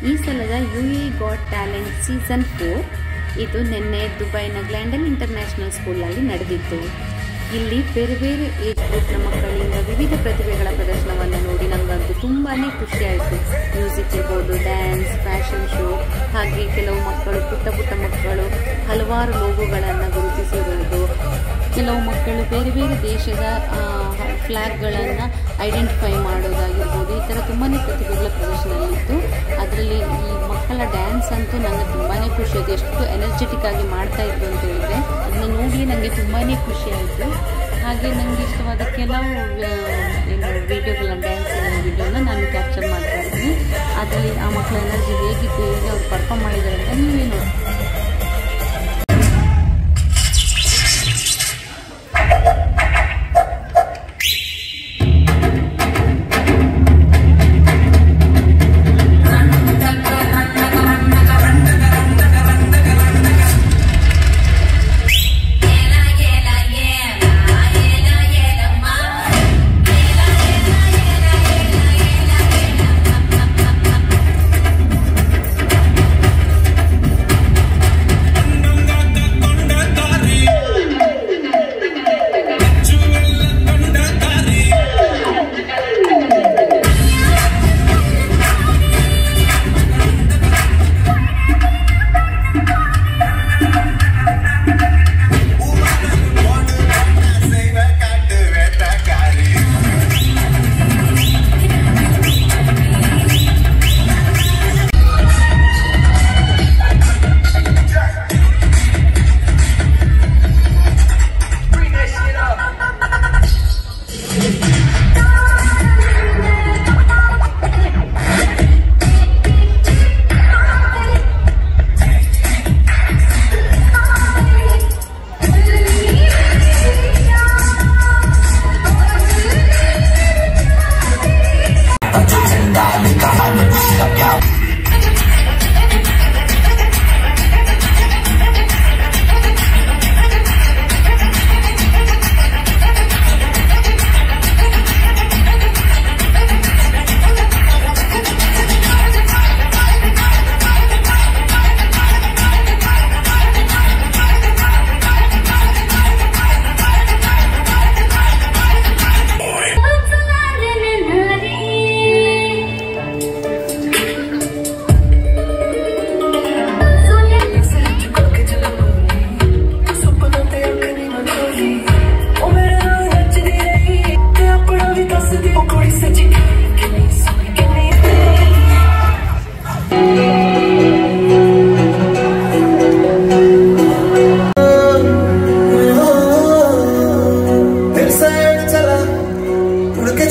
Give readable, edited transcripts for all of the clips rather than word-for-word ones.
ಈ ಸಲದ UAE got talent season 4 ಇದು ನಿನ್ನೆ ದುಬೈನ ಗ್ಲ್ಯಾಂಡಲ್ ಇಂಟರ್ನ್ಯಾಷನಲ್ ಸ್ಕೂಲ್ನಲ್ಲಿ ನಡೆದಿತ್ತು. ಇಲ್ಲಿ ಬೇರೆ ಬೇರೆ ಏಜ್ ಗ್ರೂಪ್ನ ಮಕ್ಕಳಿಂದ ವಿವಿಧ ಪ್ರತಿಭೆಗಳ ಪ್ರದರ್ಶನವನ್ನು ನೋಡಿ ನನಗಂತೂ ತುಂಬಾ ಖುಷಿಯಾಯಿತು. ಮ್ಯೂಸಿಕ್ ಇರ್ಬೋದು, ಡ್ಯಾನ್ಸ್, ಫ್ಯಾಷನ್ ಶೋ, ಹಾಗೆ ಕೆಲವು ಮಕ್ಕಳು ಪುಟ್ಟ ಮಕ್ಕಳು ಹಲವಾರು ಲೋಗೋಗಳನ್ನು ಗುರುತಿಸಿರುವುದು, ಕೆಲವು ಮಕ್ಕಳು ಬೇರೆ ಬೇರೆ ದೇಶದ ಫ್ಲ್ಯಾಗ್ಗಳನ್ನು ಐಡೆಂಟಿಫೈ ಮಾಡೋದಾಗಿರ್ಬೋದು. ಈ ಥರ ತುಂಬಾ ಪ್ರತಿಭೆಗಳ ಪ್ರದರ್ಶನದಲ್ಲಿತ್ತು. ಅದರಲ್ಲಿ ಈ ಮಕ್ಕಳ ಡ್ಯಾನ್ಸ್ ಅಂತೂ ನನಗೆ ತುಂಬಾ ಖುಷಿ ಆಯಿತು. ಎಷ್ಟು ಎನರ್ಜೆಟಿಕ್ ಆಗಿ ಮಾಡ್ತಾ ಇದ್ರು ಅಂತ ಹೇಳಿದ್ರೆ ಅದನ್ನ ನೋಡಿ ನನಗೆ ತುಂಬಾ ಖುಷಿ ಆಯಿತು. ಹಾಗೆ ನನಗೆ ಇಷ್ಟವಾದ ಕೆಲವು ವಿಡಿಯೋಗಳ ಡ್ಯಾನ್ಸಿನ ವಿಡಿಯೋನ ನಾನು ಕ್ಯಾಪ್ಚರ್ ಮಾಡ್ತಾ ಇದ್ದೀನಿ. ಅದರಲ್ಲಿ ಆ ಮಕ್ಕಳ ಎನರ್ಜಿ ಹೇಗಿತ್ತು, ಹೇಗೆ ಅವ್ರು ಪರ್ಫಾರ್ಮ್ ಮಾಡಿದ್ದಾರೆ ಅಂತ ನೀವೇ ನೋಡಿ.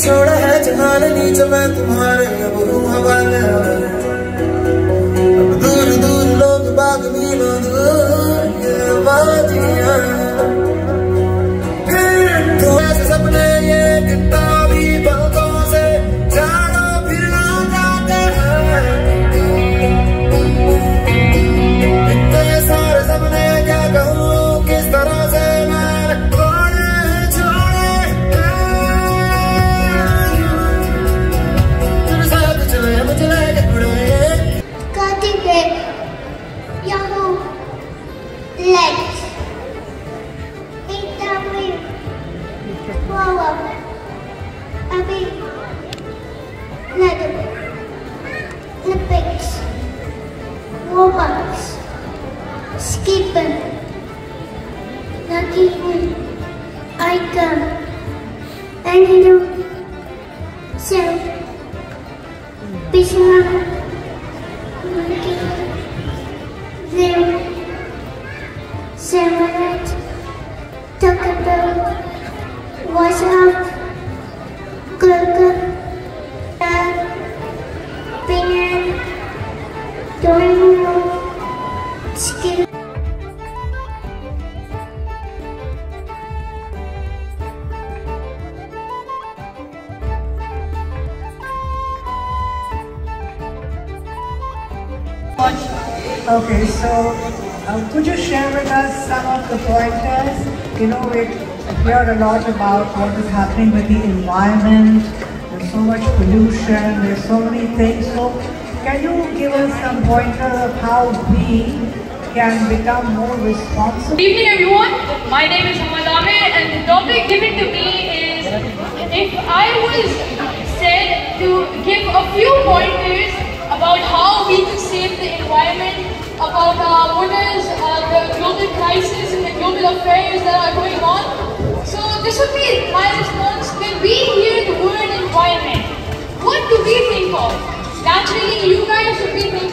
छोड़ा है जहान नीचे मैं तुम्हारे अब हूँ हवाले, अब दूर दूर लोग बाग मीलों दूर ये वादियाँ, तो ऐसे सपने ये गिरता भी पलकों से जाना फिर ना जाते हैं। इतने सारे सपने क्या कहूँ किस तरह से मैंने छोड़े Yahoo! Legs. Interview. Power. Abby. Leather. Olympics. Robots. Skipping. Lucky Win. Icon. Antido. Self. Bismarck. Monkey. Zero. Seminate. Talkable. What's up? Google. Opinion. Domino. Skill. Okay, so could you share with us some of the pointers? You know, we hear a lot about what is happening with the environment. There's so much pollution, there's so many things. So can you give us some pointers of how we can become more responsible? Good evening everyone, my name is Hamad Amir and the topic given to me is if I was said to give a few pointers about how we can save the environment, about what is the global crisis and the global affairs that are going on. So this would be my response. When we hear the word environment, what do we think of? Naturally you guys would be thinking